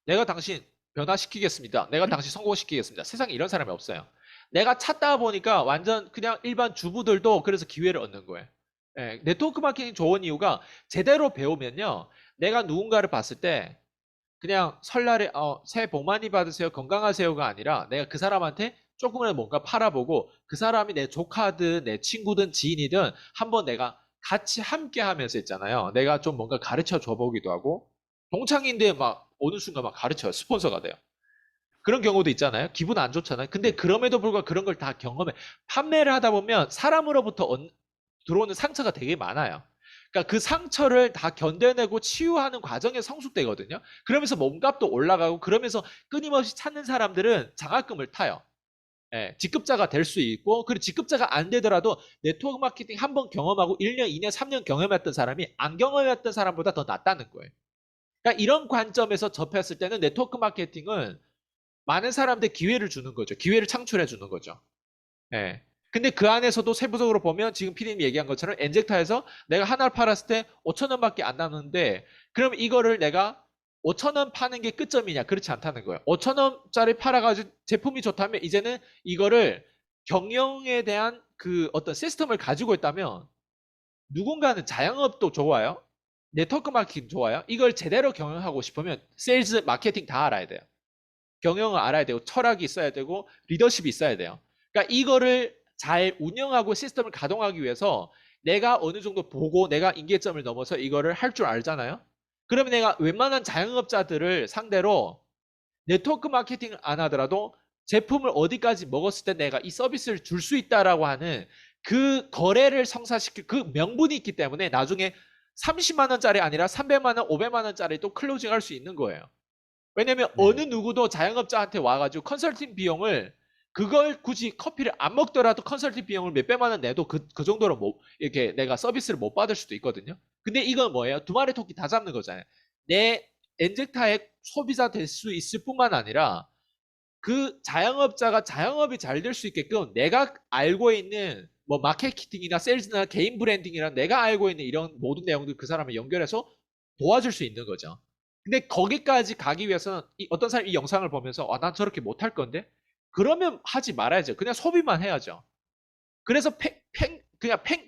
내가 당신 변화시키겠습니다. 내가 당신 성공시키겠습니다. 세상에 이런 사람이 없어요. 내가 찾다 보니까 완전 그냥 일반 주부들도 그래서 기회를 얻는 거예요. 예, 네트워크 마케팅 좋은 이유가 제대로 배우면요. 내가 누군가를 봤을 때 그냥 설날에 새해 복 많이 받으세요 건강하세요가 아니라 내가 그 사람한테 조금이라도 뭔가 팔아보고 그 사람이 내 조카든 내 친구든 지인이든 한번 내가 같이 함께 하면서 있잖아요. 내가 좀 뭔가 가르쳐 줘보기도 하고 동창인데 막 어느 순간 막 가르쳐요. 스폰서가 돼요. 그런 경우도 있잖아요. 기분 안 좋잖아요. 근데 그럼에도 불구하고 그런 걸 다 경험해. 판매를 하다 보면 사람으로부터 들어오는 상처가 되게 많아요. 그러니까 그 상처를 다 견뎌내고 치유하는 과정에 성숙되거든요. 그러면서 몸값도 올라가고 그러면서 끊임없이 찾는 사람들은 장학금을 타요. 예, 직급자가 될 수 있고, 그리고 직급자가 안 되더라도 네트워크 마케팅 한 번 경험하고 1년, 2년, 3년 경험했던 사람이 안 경험했던 사람보다 더 낫다는 거예요. 그러니까 이런 관점에서 접했을 때는 네트워크 마케팅은 많은 사람들 기회를 주는 거죠. 기회를 창출해 주는 거죠. 예. 근데 그 안에서도 세부적으로 보면 지금 피디님 얘기한 것처럼 엔젝타에서 내가 하나를 팔았을 때 5천 원밖에 안 남는데 그럼 이거를 내가 5천 원 파는 게 끝점이냐? 그렇지 않다는 거예요. 5천 원짜리 팔아가지고 제품이 좋다면 이제는 이거를 경영에 대한 그 어떤 시스템을 가지고 있다면 누군가는 자영업도 좋아요. 네트워크 마케팅 좋아요. 이걸 제대로 경영하고 싶으면 세일즈 마케팅 다 알아야 돼요. 경영을 알아야 되고 철학이 있어야 되고 리더십이 있어야 돼요. 그러니까 이거를 잘 운영하고 시스템을 가동하기 위해서 내가 어느 정도 보고 내가 임계점을 넘어서 이거를 할 줄 알잖아요. 그러면 내가 웬만한 자영업자들을 상대로 네트워크 마케팅을 안 하더라도 제품을 어디까지 먹었을 때 내가 이 서비스를 줄 수 있다라고 하는 그 거래를 성사시킬 그 명분이 있기 때문에 나중에 30만 원짜리 아니라 300만 원, 500만 원짜리 또 클로징 할 수 있는 거예요. 왜냐면 어느 네. 누구도 자영업자한테 와가지고 컨설팅 비용을 그걸 굳이 커피를 안 먹더라도 컨설팅 비용을 몇백만 원 내도 그 정도로 뭐 이렇게 내가 서비스를 못 받을 수도 있거든요. 근데 이건 뭐예요? 두 마리 토끼 다 잡는 거잖아요. 내 엔젝타의 소비자 될 수 있을 뿐만 아니라 그 자영업자가 자영업이 잘 될 수 있게끔 내가 알고 있는 뭐 마케팅이나 세일즈나 개인 브랜딩이나 내가 알고 있는 이런 모든 내용들 그 사람을 연결해서 도와줄 수 있는 거죠. 근데 거기까지 가기 위해서는 어떤 사람이 이 영상을 보면서 난 저렇게 못할 건데 그러면 하지 말아야죠. 그냥 소비만 해야죠. 그래서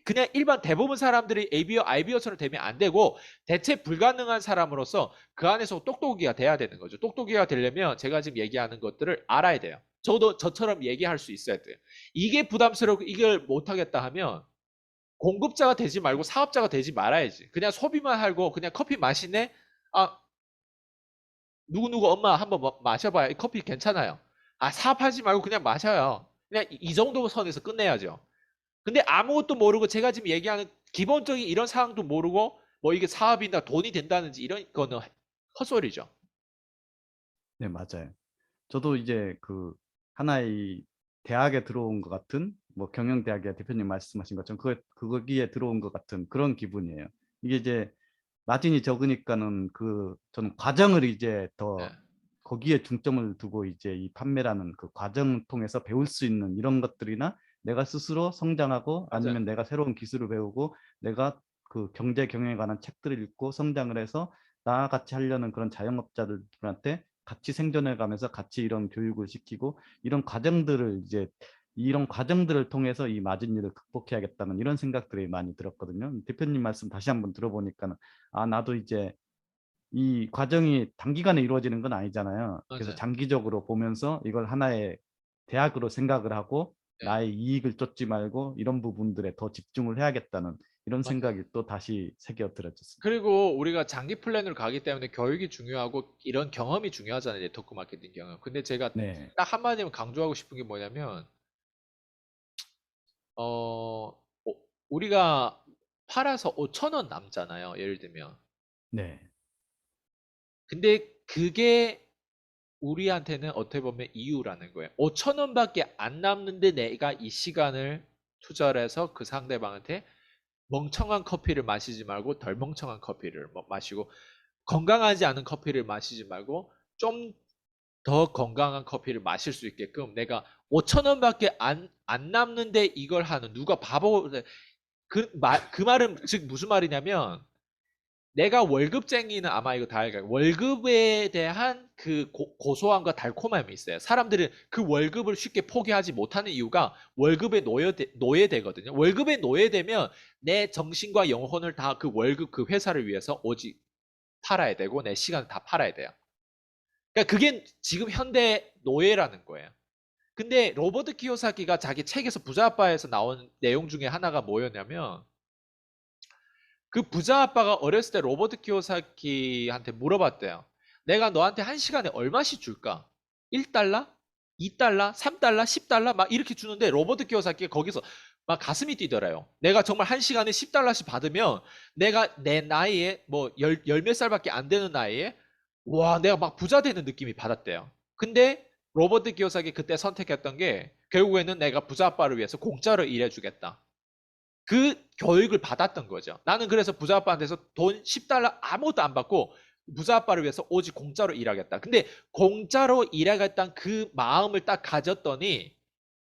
그냥 일반 대부분 사람들이 ABO, IBO처럼 되면 안 되고 대체 불가능한 사람으로서 그 안에서 똑똑이가 돼야 되는 거죠. 똑똑이가 되려면 제가 지금 얘기하는 것들을 알아야 돼요. 저도 저처럼 얘기할 수 있어야 돼요. 이게 부담스럽고 이걸 못하겠다 하면 공급자가 되지 말고 사업자가 되지 말아야지. 그냥 소비만 하고 그냥 커피 마시네? 아, 누구누구 엄마 한번 마셔봐요. 이 커피 괜찮아요. 사업하지 말고 그냥 마셔요. 그냥 이 정도 선에서 끝내야죠. 근데 아무것도 모르고 제가 지금 얘기하는 기본적인 이런 상황도 모르고 뭐 이게 사업이나 돈이 된다는지 이런 거는 헛소리죠. 네, 맞아요. 저도 이제 그 하나의 대학에 들어온 것 같은 뭐 경영대학에 대표님 말씀하신 것처럼 거기에 들어온 것 같은 그런 기분이에요. 이게 이제 마진이 적으니까는 그 저는 과정을 이제 네, 더 거기에 중점을 두고 이제 이 판매라는 그 과정을 통해서 배울 수 있는 이런 것들이나 내가 스스로 성장하고 맞아요. 아니면 내가 새로운 기술을 배우고 내가 그 경제 경영에 관한 책들을 읽고 성장을 해서 나와 같이 하려는 그런 자영업자들한테 같이 생존해 가면서 같이 이런 교육을 시키고 이런 과정들을 이제 이런 과정들을 통해서 이 마진율을 극복해야겠다는 이런 생각들이 많이 들었거든요. 대표님 말씀 다시 한번 들어보니까는 나도 이제 이 과정이 단기간에 이루어지는 건 아니잖아요. 그래서 맞아요. 장기적으로 보면서 이걸 하나의 대학으로 생각을 하고 네, 나의 이익을 쫓지 말고 이런 부분들에 더 집중을 해야겠다는 이런 맞아요. 생각이 또 다시 새겨들어졌습니다. 그리고 우리가 장기 플랜으로 가기 때문에 교육이 중요하고 이런 경험이 중요하잖아요. 네트워크 마케팅 경험. 근데 제가 네, 딱 한마디로 강조하고 싶은 게 뭐냐면, 우리가 팔아서 5천 원 남잖아요. 예를 들면. 네, 근데 그게 우리한테는 어떻게 보면 이유라는 거예요. 5천 원밖에 안 남는데 내가 이 시간을 투자를 해서 그 상대방한테 멍청한 커피를 마시지 말고 덜 멍청한 커피를 마시고 건강하지 않은 커피를 마시지 말고 좀 더 건강한 커피를 마실 수 있게끔 내가 5천 원밖에 안 남는데 이걸 하는 누가 바보 그 말은 즉 무슨 말이냐면 내가 월급쟁이는 아마 이거 다 알거예요. 월급에 대한 그 고소함과 달콤함이 있어요. 사람들은 그 월급을 쉽게 포기하지 못하는 이유가 월급에 노예되거든요. 월급에 노예되면 내 정신과 영혼을 다 그 월급 그 회사를 위해서 오직 팔아야 되고 내 시간을 다 팔아야 돼요. 그러니까 그게 지금 현대 노예라는 거예요. 근데 로버트 키요사키가 자기 책에서 부자 아빠에서 나온 내용 중에 하나가 뭐였냐면 그 부자 아빠가 어렸을 때 로버트 키요사키한테 물어봤대요. 내가 너한테 한 시간에 얼마씩 줄까? 1달러? 2달러? 3달러? 10달러? 막 이렇게 주는데 로버트 키요사키가 거기서 막 가슴이 뛰더래요. 내가 정말 한 시간에 $10씩 받으면 내가 내 나이에 뭐 열 몇 살밖에 안 되는 나이에 와, 내가 막 부자 되는 느낌이 받았대요. 근데 로버트 기요사키 그때 선택했던 게 결국에는 내가 부자 아빠를 위해서 공짜로 일해주겠다. 그 교육을 받았던 거죠. 나는 그래서 부자 아빠한테서 돈 $10 아무것도 안 받고 부자 아빠를 위해서 오직 공짜로 일하겠다. 근데 공짜로 일하겠다는 그 마음을 딱 가졌더니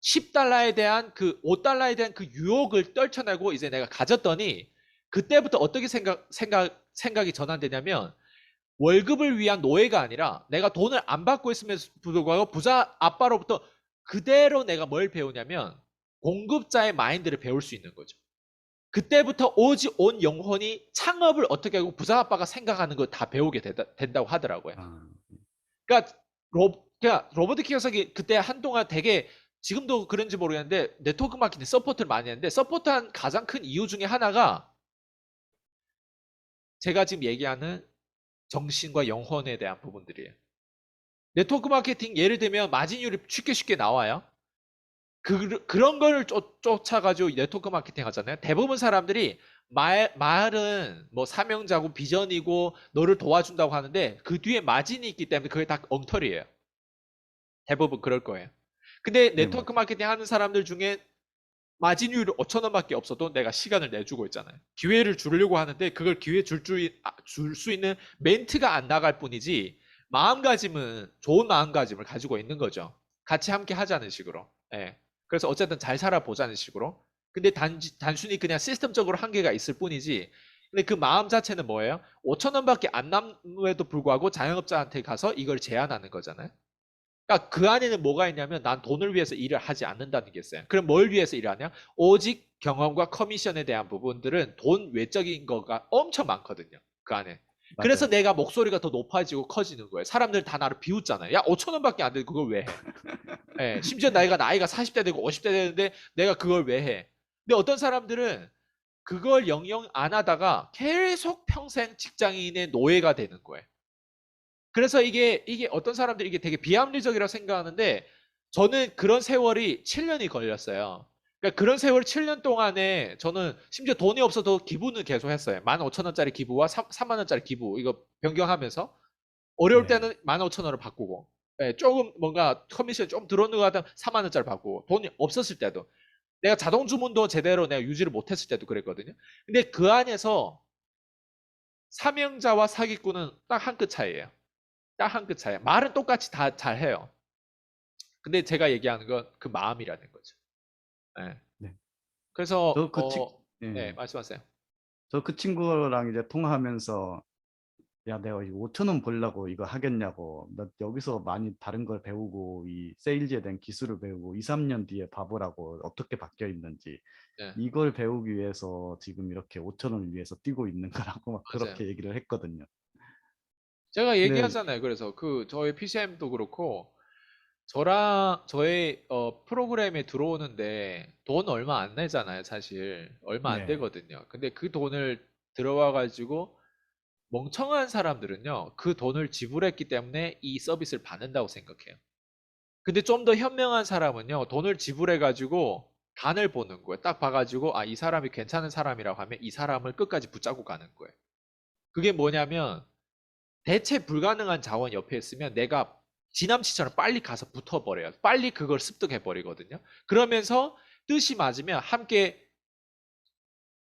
$10에 대한 그 $5에 대한 그 유혹을 떨쳐내고 이제 내가 가졌더니 그때부터 어떻게 생각이 전환되냐면 월급을 위한 노예가 아니라 내가 돈을 안 받고 있음에도 불구하고 부자 아빠로부터 그대로 내가 뭘 배우냐면 공급자의 마인드를 배울 수 있는 거죠. 그때부터 오직 온 영혼이 창업을 어떻게 하고 부자 아빠가 생각하는 걸 다 배우게 된다고 하더라고요. 아, 그러니까, 그러니까 로버트 키요사키 그때 한동안 되게 지금도 그런지 모르겠는데 네트워크 마케팅 서포트를 많이 했는데 서포트한 가장 큰 이유 중에 하나가 제가 지금 얘기하는 정신과 영혼에 대한 부분들이에요. 네트워크 마케팅 예를 들면 마진율이 쉽게 나와요. 그런 거를 쫓아가지고 네트워크 마케팅 하잖아요. 대부분 사람들이 말은 뭐 사명자고 비전이고 너를 도와준다고 하는데 그 뒤에 마진이 있기 때문에 그게 다 엉터리예요. 대부분 그럴 거예요. 근데 네, 네트워크 맞아요. 마케팅 하는 사람들 중에 마진율이 5천 원밖에 없어도 내가 시간을 내주고 있잖아요. 기회를 주려고 하는데 그걸 기회 줄 수 있는 멘트가 안 나갈 뿐이지 마음가짐은 좋은 마음가짐을 가지고 있는 거죠. 같이 함께 하자는 식으로. 예. 그래서 어쨌든 잘 살아보자는 식으로. 근데 단순히 그냥 시스템적으로 한계가 있을 뿐이지. 근데 그 마음 자체는 뭐예요? 5천 원밖에 안 남음에도 불구하고 자영업자한테 가서 이걸 제안하는 거잖아요. 그러니까 그 안에는 뭐가 있냐면 난 돈을 위해서 일을 하지 않는다는 게 있어요. 그럼 뭘 위해서 일하냐? 오직 경험과 커미션에 대한 부분들은 돈 외적인 거가 엄청 많거든요. 그 안에. 그래서 맞아요. 내가 목소리가 더 높아지고 커지는 거예요. 사람들 다 나를 비웃잖아요. 야, 5천 원밖에 안 돼. 그걸 왜 해? 예, 심지어 나이가 40대 되고 50대 되는데 내가 그걸 왜 해? 근데 어떤 사람들은 그걸 영영 안 하다가 계속 평생 직장인의 노예가 되는 거예요. 그래서 이게 어떤 사람들이 이게 되게 비합리적이라고 생각하는데 저는 그런 세월이 7년이 걸렸어요. 그러니까 그런 세월 7년 동안에 저는 심지어 돈이 없어도 기부는 계속 했어요. 15,000원짜리 기부와 3만 원짜리 기부 이거 변경하면서 어려울 네. 때는 15,000원을 바꾸고 예, 조금 뭔가 커미션이 좀 들어오는 것 같으면 4만 원짜리 바꾸고 돈이 없었을 때도 내가 자동 주문도 제대로 내가 유지를 못했을 때도 그랬거든요. 근데 그 안에서 사명자와 사기꾼은 딱 한 끗 차이예요. 딱 한 끗 차이. 말은 똑같이 다 잘해요. 근데 제가 얘기하는 건 그 마음이라는 거죠. 예. 네. 그래서 저 그 친, 네, 예. 말씀하세요. 저 그 친구랑 이제 통화하면서 야, 내가 이거 5천 원 벌려고 이거 하겠냐고. 나 여기서 많이 다른 걸 배우고 이 세일즈에 대한 기술을 배우고 2, 3년 뒤에 봐보라고 어떻게 바뀌어 있는지 네, 이걸 배우기 위해서 지금 이렇게 5천 원을 위해서 뛰고 있는 거라고 막 맞아요. 그렇게 얘기를 했거든요. 제가 근데 얘기하잖아요. 그래서 그 저희 PCM도 그렇고 저랑 저의 프로그램에 들어오는데 돈 얼마 안 내잖아요. 사실 얼마 안 네, 되거든요. 근데 그 돈을 들어와 가지고 멍청한 사람들은요. 그 돈을 지불했기 때문에 이 서비스를 받는다고 생각해요. 근데 좀 더 현명한 사람은요, 돈을 지불해가지고 간을 보는 거예요. 딱 봐가지고, 아, 이 사람이 괜찮은 사람이라고 하면 이 사람을 끝까지 붙잡고 가는 거예요. 그게 뭐냐면, 대체 불가능한 자원 옆에 있으면 내가 지남치처럼 빨리 가서 붙어버려요. 빨리 그걸 습득해버리거든요. 그러면서 뜻이 맞으면 함께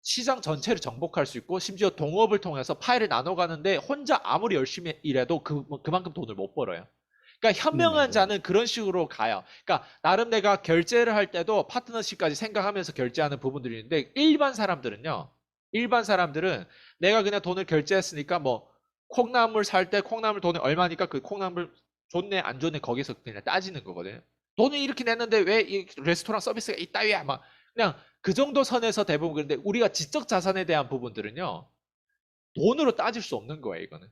시장 전체를 정복할 수 있고, 심지어 동업을 통해서 파일을 나눠가는데 혼자 아무리 열심히 일해도 그만큼 돈을 못 벌어요. 그러니까 현명한 맞아요. 자는 그런 식으로 가요. 그러니까 나름 내가 결제를 할 때도 파트너십까지 생각하면서 결제하는 부분들이 있는데 일반 사람들은요. 일반 사람들은 내가 그냥 돈을 결제했으니까 뭐 콩나물 살 때 콩나물 돈이 얼마니까 그 콩나물 좋네 안 좋네 거기서 그냥 따지는 거거든요. 돈을 이렇게 냈는데 왜 이 레스토랑 서비스가 이따위야 막 그냥 그 정도 선에서 대부분 그런데 우리가 지적 자산에 대한 부분들은요. 돈으로 따질 수 없는 거예요, 이거는.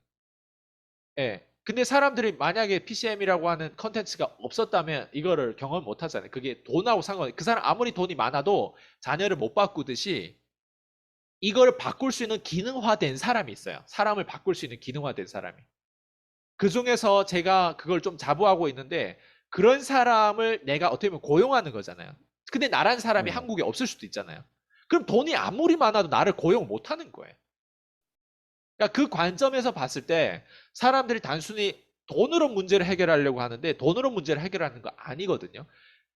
예. 근데 사람들이 만약에 PCM이라고 하는 컨텐츠가 없었다면 이거를 경험 못 하잖아요. 그게 돈하고 상관없어요. 그 사람 아무리 돈이 많아도 자녀를 못 바꾸듯이 이걸 바꿀 수 있는 기능화된 사람이 있어요. 사람을 바꿀 수 있는 기능화된 사람이. 그 중에서 제가 그걸 좀 자부하고 있는데 그런 사람을 내가 어떻게 보면 고용하는 거잖아요. 근데 나란 사람이 네. 한국에 없을 수도 있잖아요. 그럼 돈이 아무리 많아도 나를 고용 못 하는 거예요. 그러니까 그 관점에서 봤을 때 사람들이 단순히 돈으로 문제를 해결하려고 하는데 돈으로 문제를 해결하는 거 아니거든요.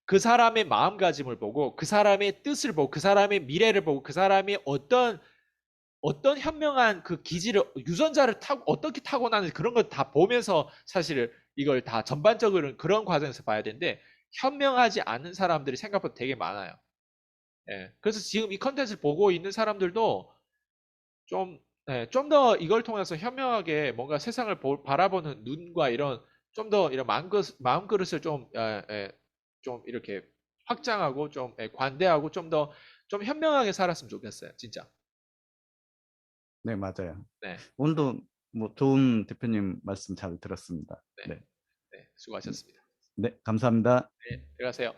그 사람의 마음가짐을 보고 그 사람의 뜻을 보고 그 사람의 미래를 보고 그 사람이 어떤 현명한 그 기질을 유전자를 타고 어떻게 타고나는지 그런 걸 다 보면서 사실 이걸 다 전반적으로 그런 과정에서 봐야 되는데 현명하지 않은 사람들이 생각보다 되게 많아요. 예. 그래서 지금 이 컨텐츠를 보고 있는 사람들도 좀, 예, 좀 더 이걸 통해서 현명하게 뭔가 세상을 바라보는 눈과 이런 좀 더 이런 마음그릇을 좀, 좀 이렇게 확장하고 좀 관대하고 좀 더 좀 현명하게 살았으면 좋겠어요. 진짜. 네, 맞아요. 네. 오늘도 뭐 좋은 대표님 말씀 잘 들었습니다. 네. 네. 네. 수고하셨습니다. 네, 감사합니다. 네. 들어가세요.